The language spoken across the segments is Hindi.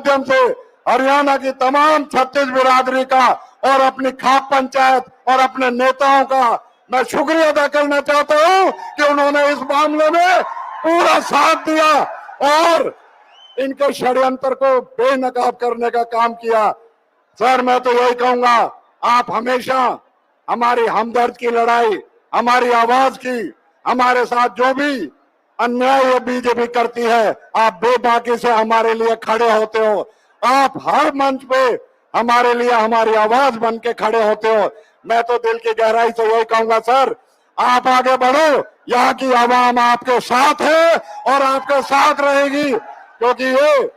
माध्यम से हरियाणा की तमाम 36 बिरादरी का और अपनी खाप पंचायत और अपने नेताओं का मैं शुक्रिया अदा करना चाहता हूं कि उन्होंने इस मामले में पूरा साथ दिया और इनके षड्यंत्र को बेनकाब करने का काम किया। सर, मैं तो यही कहूंगा, आप हमेशा हमारी हमदर्द की लड़ाई, हमारी आवाज की, हमारे साथ जो भी अन्याय बीजेपी करती है, आप बेबाकी से हमारे लिए खड़े होते हो। आप हर मंच पे हमारे लिए हमारी आवाज बन के खड़े होते हो। मैं तो दिल की गहराई से यही कहूंगा सर, आप आगे बढ़ो, यहाँ की आवाम आपके साथ है और आपके साथ रहेगी, क्योंकि ये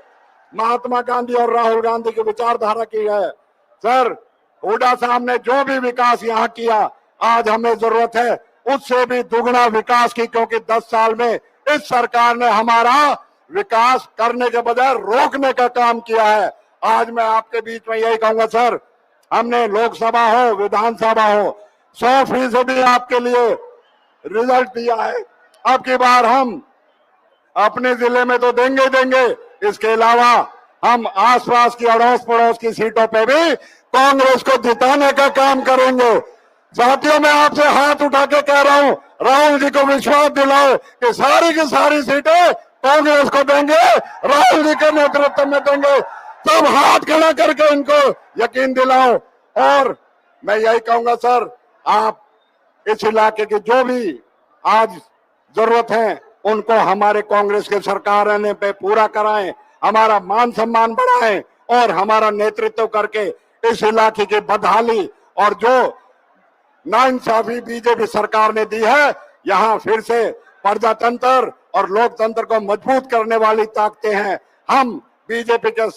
महात्मा गांधी और राहुल गांधी की विचारधारा की है। सर, हुड्डा साहब ने जो भी विकास यहाँ किया, आज हमें जरूरत है उससे भी दुगना विकास की, क्योंकि 10 साल में इस सरकार ने हमारा विकास करने के बजाय रोकने का काम किया है। आज मैं आपके बीच में यही कहूंगा सर, हमने लोकसभा हो विधानसभा हो 100% आपके लिए रिजल्ट दिया है। अब की बार हम अपने जिले में तो देंगे देंगे, इसके अलावा हम आसपास की अड़ोस पड़ोस की सीटों पे भी कांग्रेस को जिताने का काम करेंगे। साथियों, मैं आपसे हाथ उठा के कह रहा हूं, राहुल जी को विश्वास दिलाओ कि सारी की सारी सीटें कांग्रेस को देंगे, राहुल जी के नेतृत्व में देंगे। सब हाथ खड़ा करके इनको यकीन दिलाओ। और मैं यही कहूंगा सर, आप इस इलाके की जो भी आज जरूरत है उनको हमारे कांग्रेस के सरकार आने पे पूरा कराएं, हमारा मान सम्मान बढ़ाएं और हमारा नेतृत्व करके इस इलाके की बदहाली और जो नाइंसाफी बीजेपी सरकार ने दी है, यहाँ फिर से प्रजातंत्र और लोकतंत्र को मजबूत करने वाली ताकतें हैं। हम बीजेपी के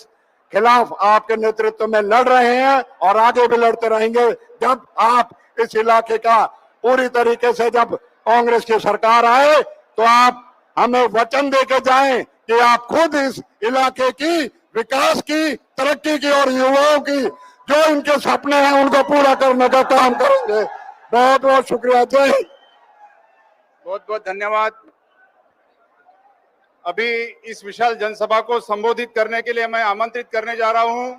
खिलाफ आपके नेतृत्व में लड़ रहे हैं और आगे भी लड़ते रहेंगे। जब आप इस इलाके का पूरी तरीके से जब कांग्रेस की सरकार आए तो आप हमें वचन दे के जाएं कि आप खुद इस इलाके की विकास की, तरक्की की और युवाओं की जो इनके सपने हैं उनको पूरा करने का काम करेंगे। बहुत बहुत शुक्रिया। जय हिंद। बहुत बहुत धन्यवाद। अभी इस विशाल जनसभा को संबोधित करने के लिए मैं आमंत्रित करने जा रहा हूं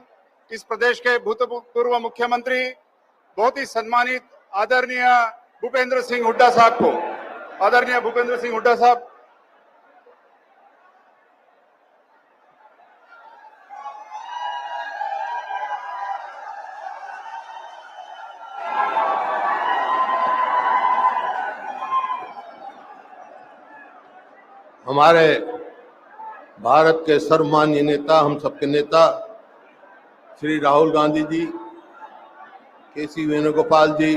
इस प्रदेश के भूतपूर्व मुख्यमंत्री, बहुत ही सम्मानित आदरणीय भूपेंद्र सिंह हुड्डा साहब को। आदरणीय भूपेंद्र सिंह हुड्डा साहब। हमारे भारत के सर्वमान्य नेता, हम सबके नेता श्री राहुल गांधी जी, केसी वेणुगोपाल जी,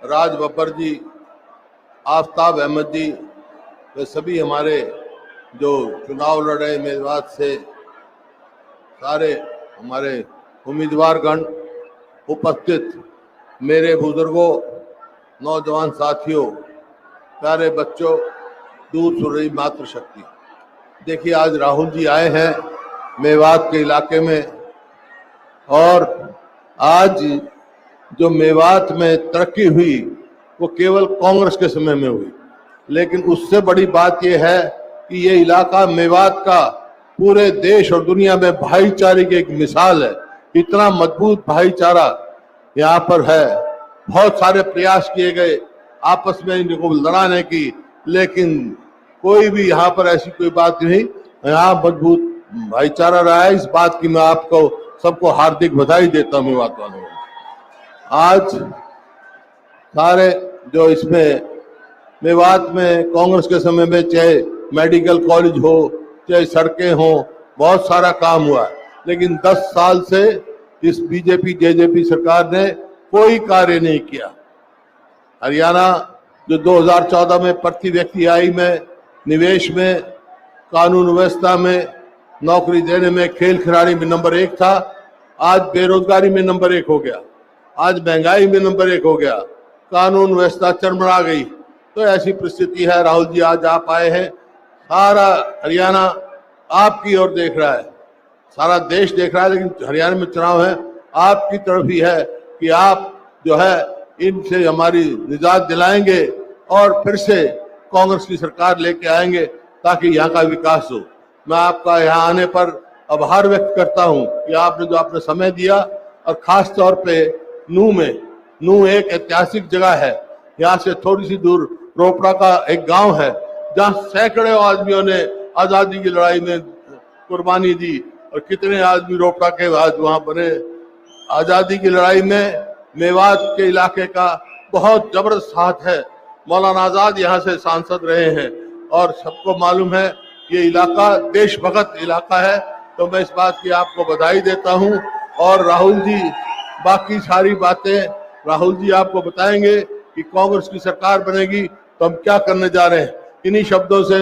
राज बब्बर जी, आफ्ताब अहमद जी, वे सभी हमारे जो चुनाव लड़ रहे उम्मीदवार से सारे हमारे उम्मीदवारगण, उपस्थित मेरे बुजुर्गों, नौजवान साथियों, प्यारे बच्चों, दूर सुन रही मातृशक्ति। देखिए, आज राहुल जी आए हैं मेवात के इलाके में और आज जो मेवात में तरक्की हुई वो केवल कांग्रेस के समय में हुई, लेकिन उससे बड़ी बात यह है कि ये इलाका मेवात का पूरे देश और दुनिया में भाईचारे की एक मिसाल है। इतना मजबूत भाईचारा यहाँ पर है। बहुत सारे प्रयास किए गए आपस में इनको लड़ाने की, लेकिन कोई भी यहाँ पर ऐसी कोई बात नहीं, यहाँ मजबूत भाईचारा रहा है। इस बात की मैं आपको सबको हार्दिक बधाई देता हूँ। मेवात वालों, आज सारे जो इसमें मेवात में कांग्रेस के समय में चाहे मेडिकल कॉलेज हो, चाहे सड़कें हो, बहुत सारा काम हुआ, लेकिन 10 साल से इस बीजेपी जेजेपी सरकार ने कोई कार्य नहीं किया। हरियाणा जो 2014 में प्रति व्यक्ति आय में, निवेश में, कानून व्यवस्था में, नौकरी देने में, खेल खिलाड़ी में नंबर 1 था, आज बेरोजगारी में नंबर 1 हो गया, आज महंगाई में नंबर 1 हो गया, कानून व्यवस्था चरमरा गई। तो ऐसी परिस्थिति है। राहुल जी आज आप आए हैं, सारा हरियाणा आपकी ओर देख रहा है, सारा देश देख रहा है, लेकिन हरियाणा में चुनाव है, आपकी तरफ ही है कि आप जो है इनसे हमारी निजात दिलाएंगे और फिर से कांग्रेस की सरकार लेके आएंगे ताकि यहाँ का विकास हो। मैं आपका यहाँ आने पर आभार व्यक्त करता हूं कि आपने जो आपने समय दिया, और खास तौर पे नूह एक ऐतिहासिक जगह है। यहाँ से थोड़ी सी दूर रोपड़ा का एक गांव है जहाँ सैकड़ों आदमियों ने आजादी की लड़ाई में कुर्बानी दी, और कितने आदमी रोपड़ा के बाद वहां बने। आजादी की लड़ाई में मेवात के इलाके का बहुत जबरदस्त हाथ है। मौलाना आजाद यहाँ से सांसद रहे हैं और सबको मालूम है ये इलाका देशभक्त इलाका है। तो मैं इस बात की आपको बधाई देता हूं। और राहुल जी, बाकी सारी बातें राहुल जी आपको बताएंगे कि कांग्रेस की सरकार बनेगी तो हम क्या करने जा रहे हैं। इन्हीं शब्दों से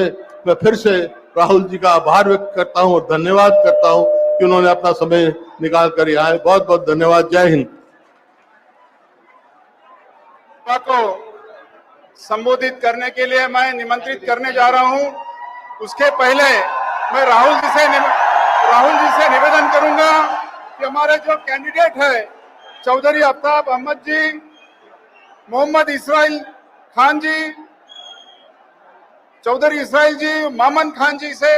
मैं फिर से राहुल जी का आभार व्यक्त करता हूं और धन्यवाद करता हूं कि उन्होंने अपना समय निकाल कर यहाँ आए। बहुत बहुत धन्यवाद। जय हिंद। को संबोधित करने के लिए मैं निमंत्रित करने जा रहा हूं। उसके पहले मैं राहुल जी से निवेदन करूंगा कि हमारे जो कैंडिडेट है चौधरी आफ्ताब अहमद जी, मोहम्मद इसराइल खान जी, चौधरी इसराइल जी, मामन खान जी से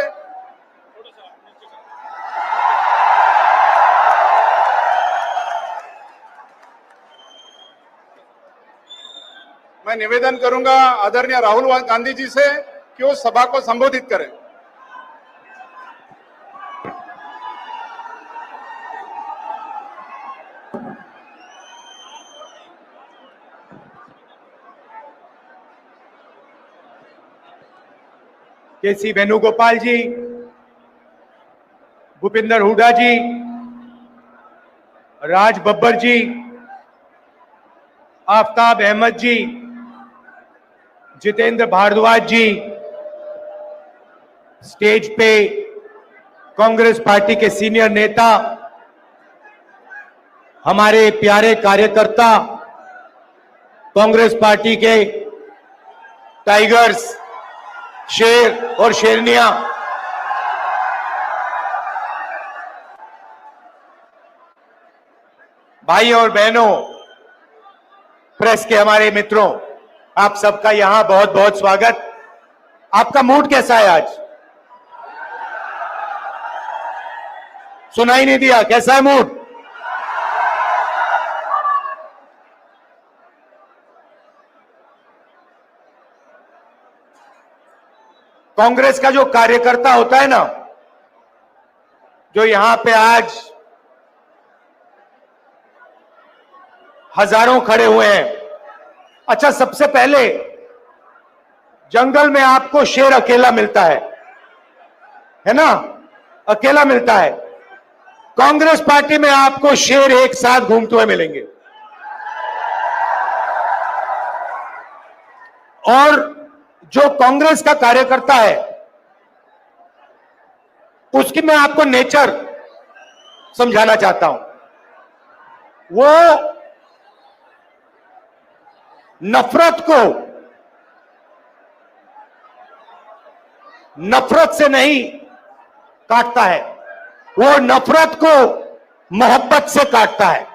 मैं निवेदन करूंगा आदरणीय राहुल गांधी जी से कि वो सभा को संबोधित करें। केसी वेणुगोपाल जी, भूपेंद्र हुड्डा जी, राज बब्बर जी, आफ्ताब अहमद जी, जितेंद्र भारद्वाज जी, स्टेज पे कांग्रेस पार्टी के सीनियर नेता, हमारे प्यारे कार्यकर्ता, कांग्रेस पार्टी के टाइगर्स, शेर और शेरनियां, भाई और बहनों, प्रेस के हमारे मित्रों, आप सबका यहां बहुत बहुत स्वागत। आपका मूड कैसा है आज? सुनाई नहीं दिया, कैसा है मूड? कांग्रेस का जो कार्यकर्ता होता है ना, जो यहां पे आज हजारों खड़े हुए हैं। अच्छा, सबसे पहले जंगल में आपको शेर अकेला मिलता है ना? अकेला मिलता है। कांग्रेस पार्टी में आपको शेर एक साथ घूमते हुए मिलेंगे। और जो कांग्रेस का कार्यकर्ता है उसकी मैं आपको नेचर समझाना चाहता हूं। वो नफरत से नहीं काटता है, वो नफरत को मोहब्बत से काटता है।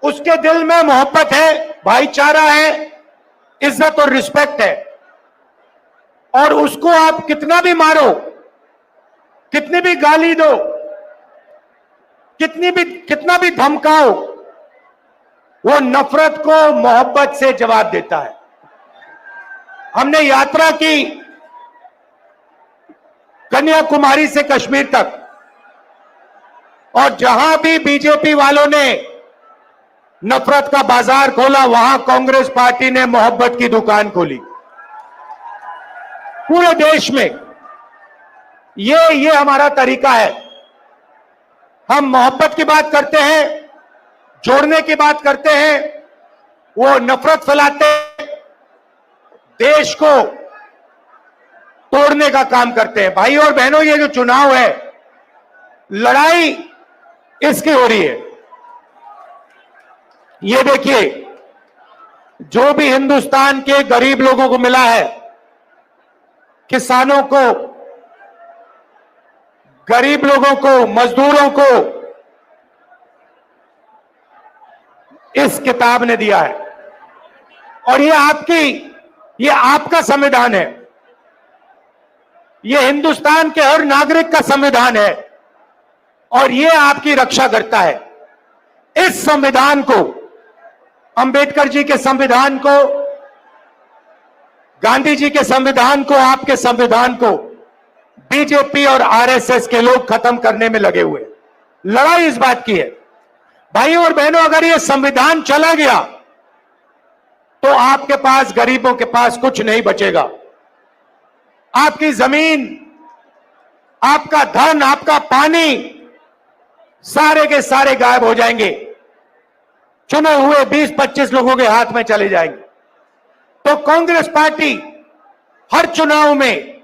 उसके दिल में मोहब्बत है, भाईचारा है, इज्जत और रिस्पेक्ट है। और उसको आप कितना भी मारो, कितनी भी गाली दो, कितना भी धमकाओ, वो नफरत को मोहब्बत से जवाब देता है। हमने यात्रा की कन्याकुमारी से कश्मीर तक, और जहां भी बीजेपी वालों ने नफरत का बाजार खोला, वहां कांग्रेस पार्टी ने मोहब्बत की दुकान खोली। पूरे देश में ये हमारा तरीका है। हम मोहब्बत की बात करते हैं, जोड़ने की बात करते हैं, वो नफरत फैलाते हैं, देश को तोड़ने का काम करते हैं। भाई और बहनों, ये जो चुनाव है, लड़ाई इसकी हो रही है। ये देखिए, जो भी हिंदुस्तान के गरीब लोगों को मिला है, किसानों को, गरीब लोगों को, मजदूरों को इस किताब ने दिया है। और ये आपका संविधान है, ये हिंदुस्तान के हर नागरिक का संविधान है और ये आपकी रक्षा करता है। इस संविधान को, अंबेडकर जी के संविधान को, गांधी जी के संविधान को, आपके संविधान को बीजेपी और आरएसएस के लोग खत्म करने में लगे हुए। लड़ाई इस बात की है भाइयों और बहनों, अगर ये संविधान चला गया तो आपके पास, गरीबों के पास कुछ नहीं बचेगा। आपकी जमीन, आपका धन, आपका पानी, सारे के सारे गायब हो जाएंगे, चुने हुए 20-25 लोगों के हाथ में चले जाएंगे। तो कांग्रेस पार्टी हर चुनाव में,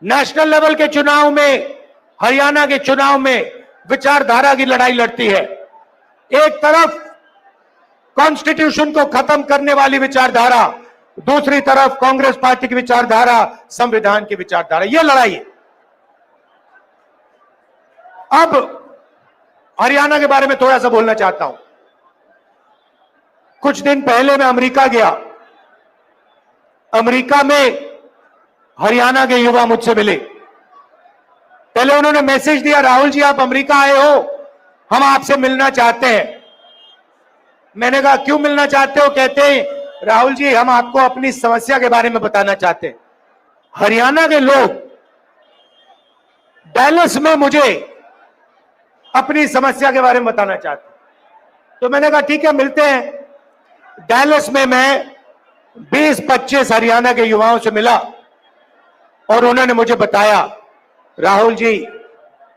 नेशनल लेवल के चुनाव में, हरियाणा के चुनाव में विचारधारा की लड़ाई लड़ती है। एक तरफ कॉन्स्टिट्यूशन को खत्म करने वाली विचारधारा, दूसरी तरफ कांग्रेस पार्टी की विचारधारा, संविधान की विचारधारा, यह लड़ाई है। अब हरियाणा के बारे में थोड़ा सा बोलना चाहता हूं। कुछ दिन पहले मैं अमेरिका गया। अमेरिका में हरियाणा के युवा मुझसे मिले। पहले उन्होंने मैसेज दिया, राहुल जी आप अमेरिका आए हो, हम आपसे मिलना चाहते हैं। मैंने कहा क्यों मिलना चाहते हो? कहते हैं राहुल जी हम आपको अपनी समस्या के बारे में बताना चाहते हैं। हरियाणा के लोग डैलस में मुझे अपनी समस्या के बारे में बताना चाहते हैं। तो मैंने कहा ठीक है मिलते हैं। डैलस में मैं 20-25 हरियाणा के युवाओं से मिला और उन्होंने मुझे बताया राहुल जी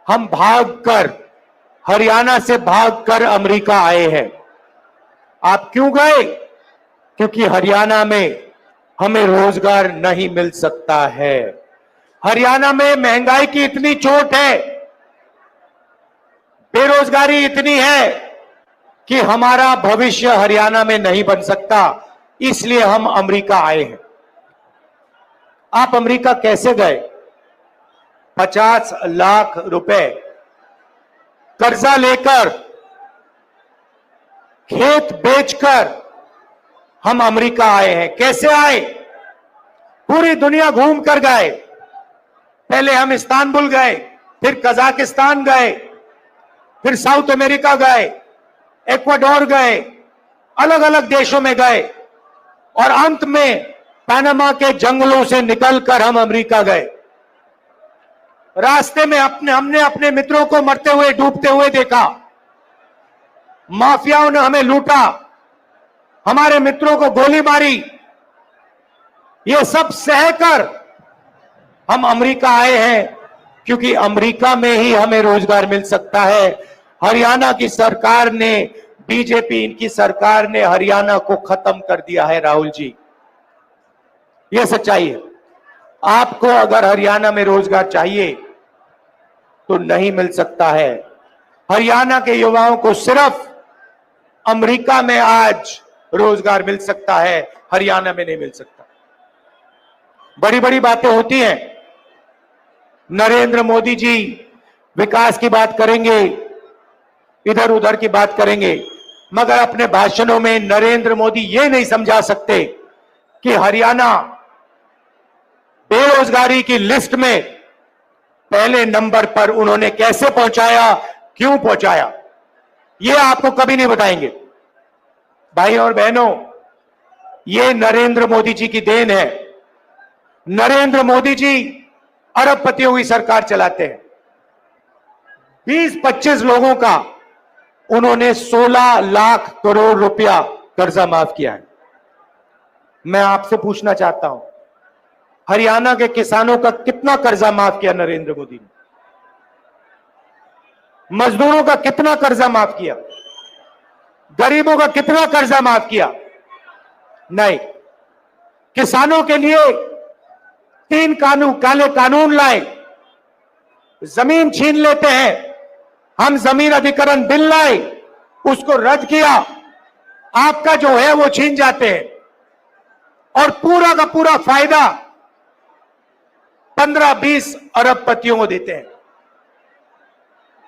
हम भागकर, हरियाणा से भागकर अमेरिका आए हैं। आप क्यों गए? क्योंकि हरियाणा में हमें रोजगार नहीं मिल सकता है। हरियाणा में महंगाई की इतनी चोट है, बेरोजगारी इतनी है कि हमारा भविष्य हरियाणा में नहीं बन सकता, इसलिए हम अमेरिका आए हैं। आप अमेरिका कैसे गए? 50 लाख रुपए कर्जा लेकर, खेत बेचकर हम अमेरिका आए हैं। कैसे आए? पूरी दुनिया घूम कर गए। पहले हम इस्तांबुल गए, फिर कजाकिस्तान गए, फिर साउथ अमेरिका गए, इक्वाडोर गए, अलग अलग देशों में गए और अंत में पनामा के जंगलों से निकलकर हम अमेरिका गए। रास्ते में हमने अपने मित्रों को मरते हुए, डूबते हुए देखा। माफियाओं ने हमें लूटा, हमारे मित्रों को गोली मारी। ये सब सहकर हम अमेरिका आए हैं, क्योंकि अमेरिका में ही हमें रोजगार मिल सकता है। हरियाणा की सरकार ने, बीजेपी इनकी सरकार ने हरियाणा को खत्म कर दिया है राहुल जी, यह सच्चाई है। आपको अगर हरियाणा में रोजगार चाहिए तो नहीं मिल सकता है। हरियाणा के युवाओं को सिर्फ अमेरिका में आज रोजगार मिल सकता है, हरियाणा में नहीं मिल सकता। बड़ी बड़ी बातें होती हैं। नरेंद्र मोदी जी विकास की बात करेंगे, इधर उधर की बात करेंगे, मगर अपने भाषणों में नरेंद्र मोदी ये नहीं समझा सकते कि हरियाणा बेरोजगारी की लिस्ट में पहले नंबर पर उन्होंने कैसे पहुंचाया, क्यों पहुंचाया, ये आपको कभी नहीं बताएंगे। भाई और बहनों, ये नरेंद्र मोदी जी की देन है। नरेंद्र मोदी जी अरबपतियों की सरकार चलाते हैं। 20-25 लोगों का उन्होंने 16 लाख करोड़ रुपया कर्जा माफ किया है। मैं आपसे पूछना चाहता हूं, हरियाणा के किसानों का कितना कर्जा माफ किया नरेंद्र मोदी ने? मजदूरों का कितना कर्जा माफ किया? गरीबों का कितना कर्जा माफ किया? नहीं। किसानों के लिए 3 काले कानून लाए, जमीन छीन लेते हैं। हम जमीन अधिग्रहण बिल लाए, उसको रद्द किया, आपका जो है वो छीन जाते हैं और पूरा का पूरा फायदा 15-20 अरबपतियों को देते हैं।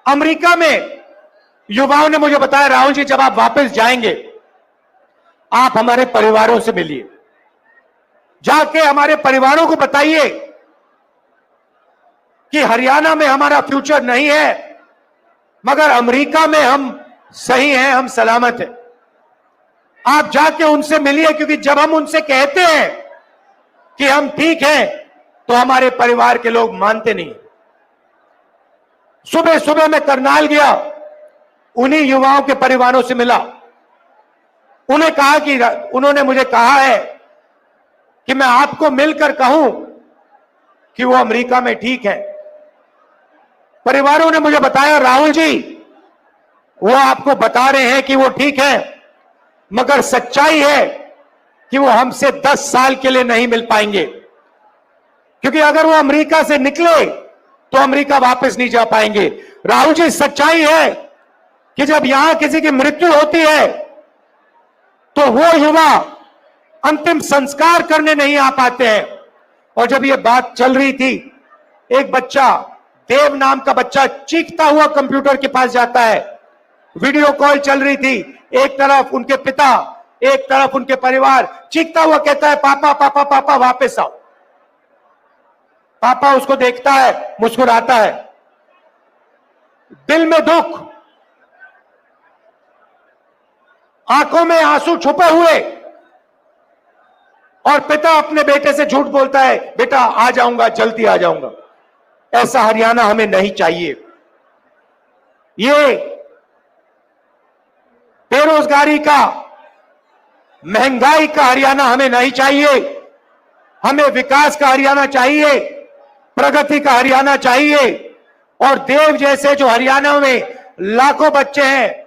अमेरिका में युवाओं ने मुझे बताया राहुल जी जब आप वापस जाएंगे आप हमारे परिवारों से मिलिए, जाके हमारे परिवारों को बताइए कि हरियाणा में हमारा फ्यूचर नहीं है, मगर अमेरिका में हम सही हैं, हम सलामत हैं। आप जाके उनसे मिलिए, क्योंकि जब हम उनसे कहते हैं कि हम ठीक हैं तो हमारे परिवार के लोग मानते नहीं। सुबह सुबह मैं करनाल गया, उन्हीं युवाओं के परिवारों से मिला। उन्होंने मुझे कहा है कि मैं आपको मिलकर कहूं कि वो अमेरिका में ठीक है। परिवारों ने मुझे बताया, राहुल जी वो आपको बता रहे हैं कि वो ठीक है, मगर सच्चाई है कि वो हमसे 10 साल के लिए नहीं मिल पाएंगे, क्योंकि अगर वो अमेरिका से निकले तो अमेरिका वापस नहीं जा पाएंगे। राहुल जी, सच्चाई है कि जब यहां किसी की मृत्यु होती है तो वो युवा अंतिम संस्कार करने नहीं आ पाते हैं। और जब ये बात चल रही थी, एक बच्चा, देव नाम का बच्चा, चीखता हुआ कंप्यूटर के पास जाता है। वीडियो कॉल चल रही थी, एक तरफ उनके पिता, एक तरफ उनके परिवार, चीखता हुआ कहता है, पापा पापा पापा वापस आओ। पापा उसको देखता है, मुस्कुराता है, दिल में दुख, आंखों में आंसू छुपे हुए, और पिता अपने बेटे से झूठ बोलता है, बेटा आ जाऊंगा, जल्दी आ जाऊंगा। ऐसा हरियाणा हमें नहीं चाहिए। ये बेरोजगारी का, महंगाई का हरियाणा हमें नहीं चाहिए। हमें विकास का हरियाणा चाहिए, प्रगति का हरियाणा चाहिए। और देव जैसे जो हरियाणा में लाखों बच्चे हैं,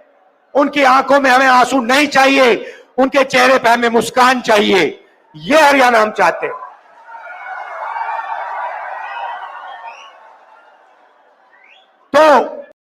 उनकी आंखों में हमें आंसू नहीं चाहिए, उनके चेहरे पर हमें मुस्कान चाहिए। यह हरियाणा हम चाहते हैं।